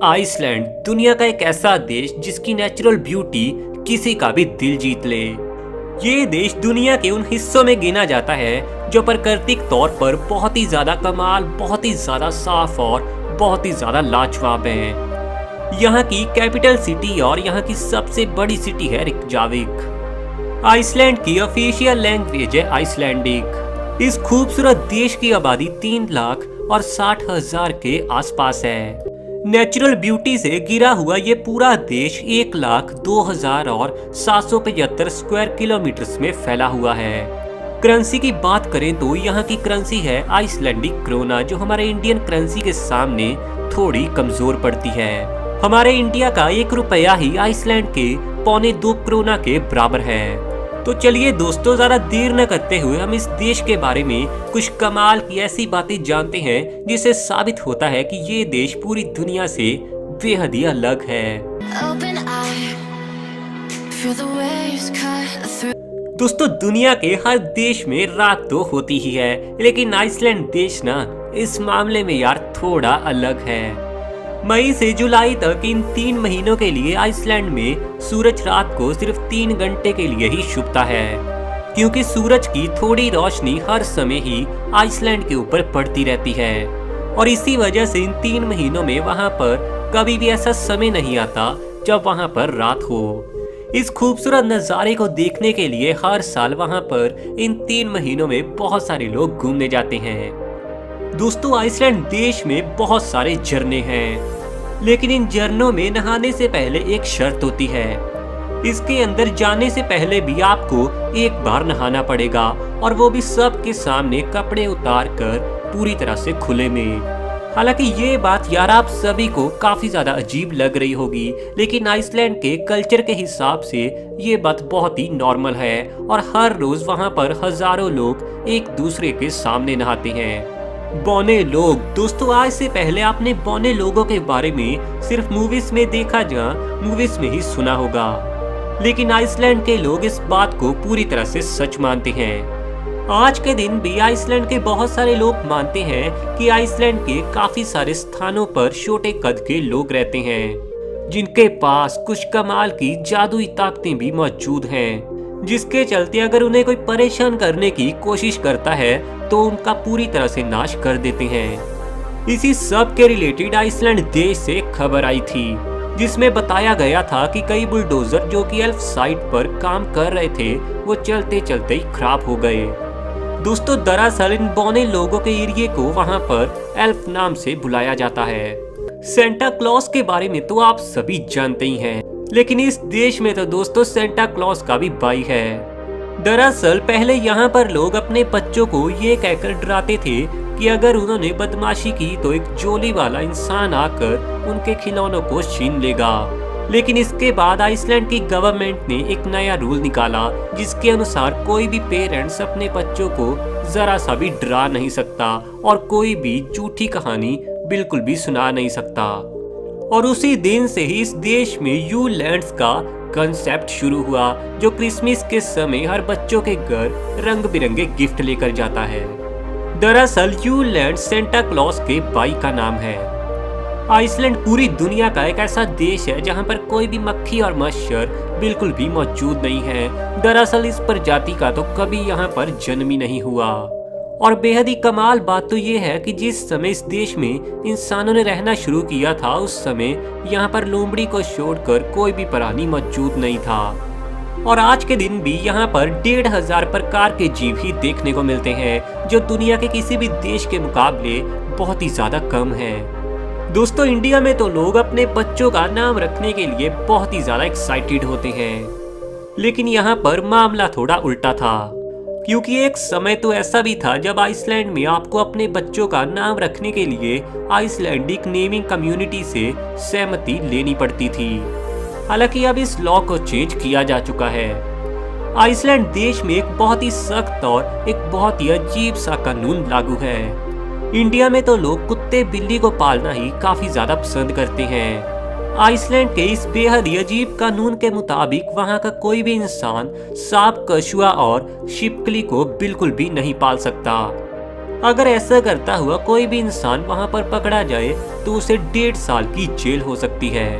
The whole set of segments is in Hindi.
आइसलैंड दुनिया का एक ऐसा देश जिसकी नेचुरल ब्यूटी किसी का भी दिल जीत ले। ये देश दुनिया के उन हिस्सों में गिना जाता है जो प्राकृतिक तौर पर बहुत ही ज्यादा कमाल, बहुत ही ज्यादा साफ और बहुत ही ज्यादा लाजवाब है। यहाँ की कैपिटल सिटी और यहाँ की सबसे बड़ी सिटी है रिकजाविक। आइसलैंड की ऑफिशियल लैंग्वेज है आइसलैंडिक। इस खूबसूरत देश की आबादी 3,60,000 के आसपास है। नेचुरल ब्यूटी से घिरा हुआ ये पूरा देश 1,02,775 स्क्वायर किलोमीटर में फैला हुआ है। करेंसी की बात करें तो यहाँ की करेंसी है आइसलैंडिक क्रोना, जो हमारे इंडियन करेंसी के सामने थोड़ी कमजोर पड़ती है। हमारे इंडिया का 1 रुपया ही आइसलैंड के 2.25 क्रोना के बराबर है। तो चलिए दोस्तों, ज्यादा देर न करते हुए हम इस देश के बारे में कुछ कमाल की ऐसी बातें जानते हैं जिससे साबित होता है कि ये देश पूरी दुनिया से बेहद ही अलग है। दोस्तों, दुनिया के हर देश में रात तो होती ही है, लेकिन आइसलैंड देश ना इस मामले में यार थोड़ा अलग है। मई से जुलाई तक इन 3 महीनों के लिए आइसलैंड में सूरज रात को सिर्फ 3 घंटे के लिए ही छुपता है, क्योंकि सूरज की थोड़ी रोशनी हर समय ही आइसलैंड के ऊपर पड़ती रहती है। और इसी वजह से इन 3 महीनों में वहां पर कभी भी ऐसा समय नहीं आता जब वहां पर रात हो। इस खूबसूरत नज़ारे को देखने के लिए हर साल वहां पर इन 3 महीनों में बहुत सारे लोग घूमने जाते हैं। दोस्तों, आइसलैंड देश में बहुत सारे झरने हैं, लेकिन इन झरनों में नहाने से पहले एक शर्त होती है। इसके अंदर जाने से पहले भी आपको एक बार नहाना पड़ेगा, और वो भी सबके सामने कपड़े उतार कर पूरी तरह से खुले में। हालांकि ये बात यार आप सभी को काफी ज्यादा अजीब लग रही होगी, लेकिन आइसलैंड के कल्चर के हिसाब से ये बात बहुत ही नॉर्मल है, और हर रोज वहाँ पर हजारों लोग एक दूसरे के सामने नहाते हैं। बौने लोग, दोस्तों आज से पहले आपने बौने लोगों के बारे में सिर्फ मूवीज में देखा या मूवीज में ही सुना होगा, लेकिन आइसलैंड के लोग इस बात को पूरी तरह से सच मानते हैं। आज के दिन भी आइसलैंड के बहुत सारे लोग मानते हैं कि आइसलैंड के काफी सारे स्थानों पर छोटे कद के लोग रहते हैं, जिनके पास कुछ कमाल की जादुई ताकतें भी मौजूद हैं, जिसके चलते अगर उन्हें कोई परेशान करने की कोशिश करता है तो उनका पूरी तरह से नाश कर देते हैं। इसी सब के रिलेटेड आइसलैंड देश से खबर आई थी, जिसमें बताया गया था कि कई बुलडोजर जो कि एल्फ साइट पर काम कर रहे थे वो चलते चलते ही खराब हो गए। दोस्तों, दरअसल इन बौने लोगों के एरिया को वहां पर एल्फ नाम से बुलाया जाता है। सेंटा क्लॉज के बारे में तो आप सभी जानते ही हैं, लेकिन इस देश में तो दोस्तों सेंटा क्लॉज का भी भाई है। दरअसल पहले यहाँ पर लोग अपने बच्चों को ये कहकर डराते थे कि अगर उन्होंने बदमाशी की तो एक जोली वाला इंसान आकर उनके खिलौनों को छीन लेगा। लेकिन इसके बाद आइसलैंड की गवर्नमेंट ने एक नया रूल निकाला, जिसके अनुसार कोई भी पेरेंट्स अपने बच्चों को जरा सा भी डरा नहीं सकता और कोई भी झूठी कहानी बिल्कुल भी सुना नहीं सकता। और उसी दिन से ही इस देश में यू लैंड्स का कंसेप्ट शुरू हुआ, जो क्रिसमस के समय हर बच्चों के घर रंग बिरंगे गिफ्ट लेकर जाता है। दरअसल यू लैंड सेंटा क्लॉज के भाई का नाम है। आइसलैंड पूरी दुनिया का एक ऐसा देश है जहां पर कोई भी मक्खी और मच्छर बिल्कुल भी मौजूद नहीं है। दरअसल इस प्रजाति का तो कभी यहाँ पर जन्म ही नहीं हुआ। और बेहद ही कमाल बात तो ये है कि जिस समय इस देश में इंसानों ने रहना शुरू किया था, उस समय यहाँ पर लोमड़ी को छोड़कर कोई भी प्राणी मौजूद नहीं था। और आज के दिन भी यहाँ पर 1,500 प्रकार के जीव ही देखने को मिलते हैं, जो दुनिया के किसी भी देश के मुकाबले बहुत ही ज्यादा कम है। दोस्तों, इंडिया में तो लोग अपने बच्चों का नाम रखने के लिए बहुत ही ज्यादा एक्साइटेड होते हैं, लेकिन यहाँ पर मामला थोड़ा उल्टा था, क्योंकि एक समय तो ऐसा भी था जब आइसलैंड में आपको अपने बच्चों का नाम रखने के लिए आइसलैंडिक नेमिंग कम्युनिटी से सहमति लेनी पड़ती थी। हालांकि अब इस लॉ को चेंज किया जा चुका है। आइसलैंड देश में एक बहुत ही सख्त और एक बहुत ही अजीब सा कानून लागू है। इंडिया में तो लोग कुत्ते बिल्ली को पालना ही काफी ज्यादा पसंद करते हैं। आइसलैंड के इस बेहद ही अजीब कानून के मुताबिक वहां का कोई भी इंसान सांप, कछुआ और छिपकली को बिल्कुल भी नहीं पाल सकता। अगर ऐसा करता हुआ कोई भी इंसान वहां पर पकड़ा जाए तो उसे 1.5 साल की जेल हो सकती है।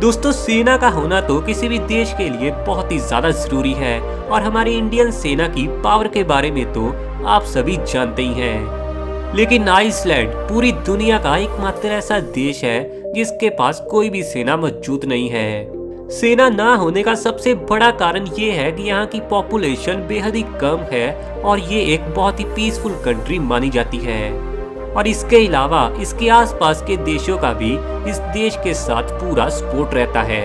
दोस्तों, सेना का होना तो किसी भी देश के लिए बहुत ही ज्यादा जरूरी है और हमारी इंडियन सेना की पावर के बारे में तो आप सभी जानते ही हैं। लेकिन आइसलैंड पूरी दुनिया का एकमात्र ऐसा देश है जिसके पास कोई भी सेना मौजूद नहीं है। सेना ना होने का सबसे बड़ा कारण ये है कि यहाँ की पॉपुलेशन बेहद ही कम है और ये एक बहुत ही पीसफुल कंट्री मानी जाती है। और इसके अलावा इसके आसपास के देशों का भी इस देश के साथ पूरा सपोर्ट रहता है।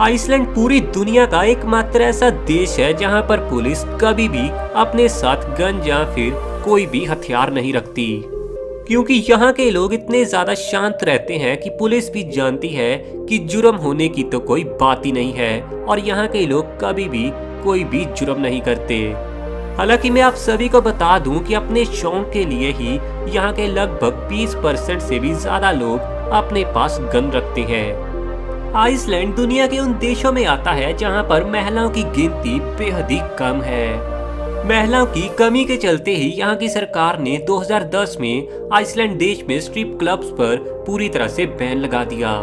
आइसलैंड पूरी दुनिया का एकमात्र ऐसा देश है जहाँ पर पुलिस कभी भी अपने साथ गन या फिर कोई भी हथियार नहीं रखती, क्योंकि यहाँ के लोग इतने ज्यादा शांत रहते हैं कि पुलिस भी जानती है कि जुर्म होने की तो कोई बात ही नहीं है और यहाँ के लोग कभी भी कोई भी जुर्म नहीं करते। हालांकि मैं आप सभी को बता दूं कि अपने शौक के लिए ही यहाँ के लगभग 20% से भी ज्यादा लोग अपने पास गन रखते हैं। आइसलैंड दुनिया के उन देशों में आता है जहाँ पर महिलाओं की गिनती बेहद ही कम है। महिलाओं की कमी के चलते ही यहाँ की सरकार ने 2010 में आइसलैंड देश में स्ट्रिप क्लब्स पर पूरी तरह से बैन लगा दिया।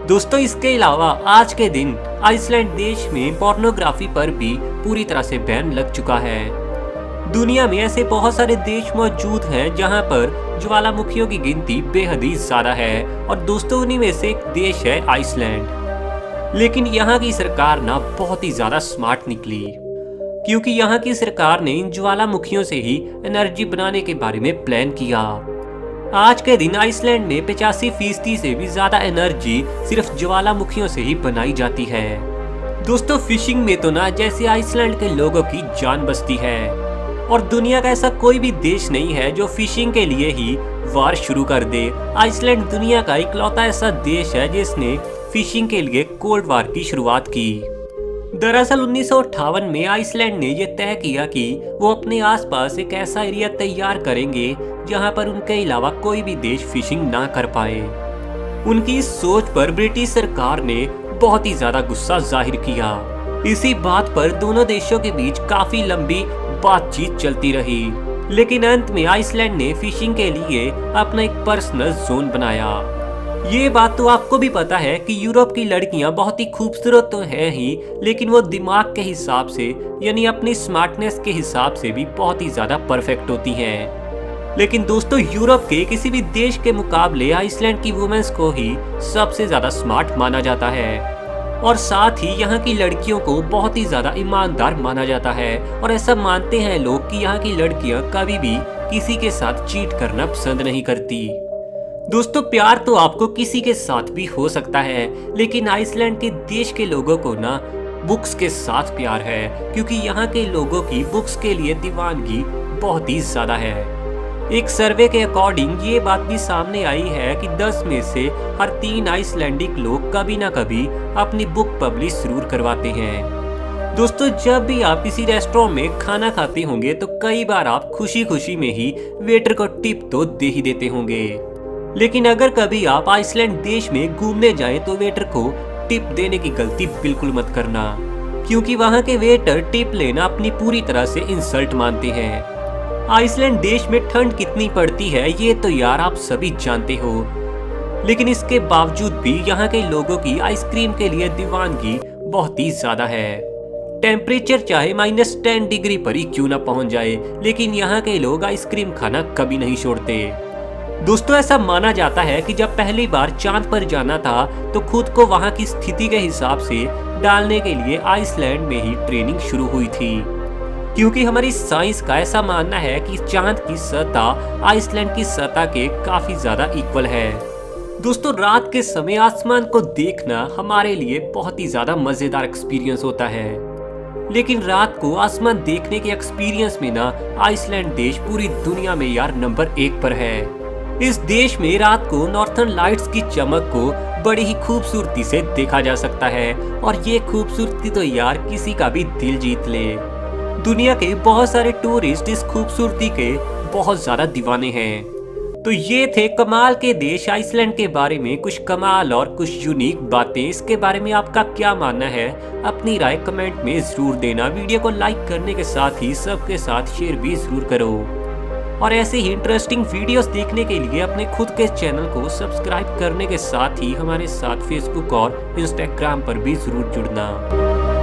दोस्तों, इसके अलावा आज के दिन आइसलैंड देश में पोर्नोग्राफी पर भी पूरी तरह से बैन लग चुका है। दुनिया में ऐसे बहुत सारे देश मौजूद हैं जहां पर ज्वालामुखियों की गिनती बेहद ही ज्यादा है और दोस्तों उन्हीं में से एक देश है आइसलैंड। लेकिन यहाँ की सरकार ना बहुत ही ज्यादा स्मार्ट निकली, क्योंकि यहाँ की सरकार ने इन ज्वालामुखियों से ही एनर्जी बनाने के बारे में प्लान किया। आज के दिन आइसलैंड में 85% से भी ज्यादा एनर्जी सिर्फ ज्वालामुखियों से ही बनाई जाती है। दोस्तों, फिशिंग में तो ना जैसे आइसलैंड के लोगों की जान बसती है और दुनिया का ऐसा कोई भी देश नहीं है जो फिशिंग के लिए ही वार शुरू कर दे। आइसलैंड दुनिया का इकलौता ऐसा देश है जिसने फिशिंग के लिए कोल्ड वार की शुरुआत की। दरअसल 1958 में आइसलैंड ने यह तय किया कि वो अपने आसपास एक ऐसा एरिया तैयार करेंगे जहां पर उनके अलावा कोई भी देश फिशिंग ना कर पाए। उनकी इस सोच पर ब्रिटिश सरकार ने बहुत ही ज्यादा गुस्सा जाहिर किया। इसी बात पर दोनों देशों के बीच काफी लंबी बातचीत चलती रही, लेकिन अंत में आइसलैंड ने फिशिंग के लिए अपना एक पर्सनल जोन बनाया। ये बात तो आपको भी पता है कि यूरोप की लड़कियां बहुत ही खूबसूरत तो हैं ही, लेकिन वो दिमाग के हिसाब से यानी अपनी स्मार्टनेस के हिसाब से भी बहुत ही ज्यादा परफेक्ट होती हैं। लेकिन दोस्तों, यूरोप के किसी भी देश के मुकाबले आइसलैंड की वुमेन्स को ही सबसे ज्यादा स्मार्ट माना जाता है और साथ ही यहाँ की लड़कियों को बहुत ही ज्यादा ईमानदार माना जाता है और ऐसा मानते हैं लोग कि यहाँ की लड़कियां कभी भी किसी के साथ चीट करना पसंद नहीं करती। दोस्तों, प्यार तो आपको किसी के साथ भी हो सकता है, लेकिन आइसलैंड के देश के लोगों को ना बुक्स के साथ प्यार है, क्योंकि यहाँ के लोगों की बुक्स के लिए दीवानगी बहुत ही ज्यादा है। एक सर्वे के अकॉर्डिंग ये बात भी सामने आई है कि 10 में से हर 3 आइसलैंडिक लोग कभी ना कभी अपनी बुक पब्लिश जरूर करवाते हैं। दोस्तों, जब भी आप किसी रेस्टोरेंट में खाना खाते होंगे तो कई बार आप खुशी खुशी में ही वेटर को टिप तो दे ही देते होंगे, लेकिन अगर कभी आप आइसलैंड देश में घूमने जाएं तो वेटर को टिप देने की गलती बिल्कुल मत करना, क्योंकि वहां के वेटर टिप लेना अपनी पूरी तरह से इंसल्ट मानते हैं। आइसलैंड देश में ठंड कितनी पड़ती है ये तो यार आप सभी जानते हो, लेकिन इसके बावजूद भी यहाँ के लोगों की आइसक्रीम के लिए दीवानगी बहुत ही ज्यादा है। टेम्परेचर चाहे -10 डिग्री पर ही क्यों ना पहुंच जाए, लेकिन यहाँ के लोग आइसक्रीम खाना कभी नहीं छोड़ते। दोस्तों, ऐसा माना जाता है कि जब पहली बार चांद पर जाना था तो खुद को वहां की स्थिति के हिसाब से डालने के लिए आइसलैंड में ही ट्रेनिंग शुरू हुई थी, क्योंकि हमारी साइंस का ऐसा मानना है कि चांद की सतह आइसलैंड की सतह के काफी ज्यादा इक्वल है। दोस्तों, रात के समय आसमान को देखना हमारे लिए बहुत ही ज्यादा मजेदार एक्सपीरियंस होता है, लेकिन रात को आसमान देखने के एक्सपीरियंस में ना आइसलैंड देश पूरी दुनिया में यार नंबर 1 पर है। इस देश में रात को नॉर्थर्न लाइट्स की चमक को बड़ी ही खूबसूरती से देखा जा सकता है और ये खूबसूरती तो यार किसी का भी दिल जीत ले। दुनिया के बहुत सारे टूरिस्ट इस खूबसूरती के बहुत ज्यादा दीवाने हैं। तो ये थे कमाल के देश आइसलैंड के बारे में कुछ कमाल और कुछ यूनिक बातें। इसके बारे में आपका क्या मानना है, अपनी राय कमेंट में जरूर देना। वीडियो को लाइक करने के साथ ही सबके साथ शेयर भी जरूर करो। और ऐसे ही इंटरेस्टिंग वीडियोस देखने के लिए अपने खुद के चैनल को सब्सक्राइब करने के साथ ही हमारे साथ फेसबुक और इंस्टाग्राम पर भी जरूर जुड़ना।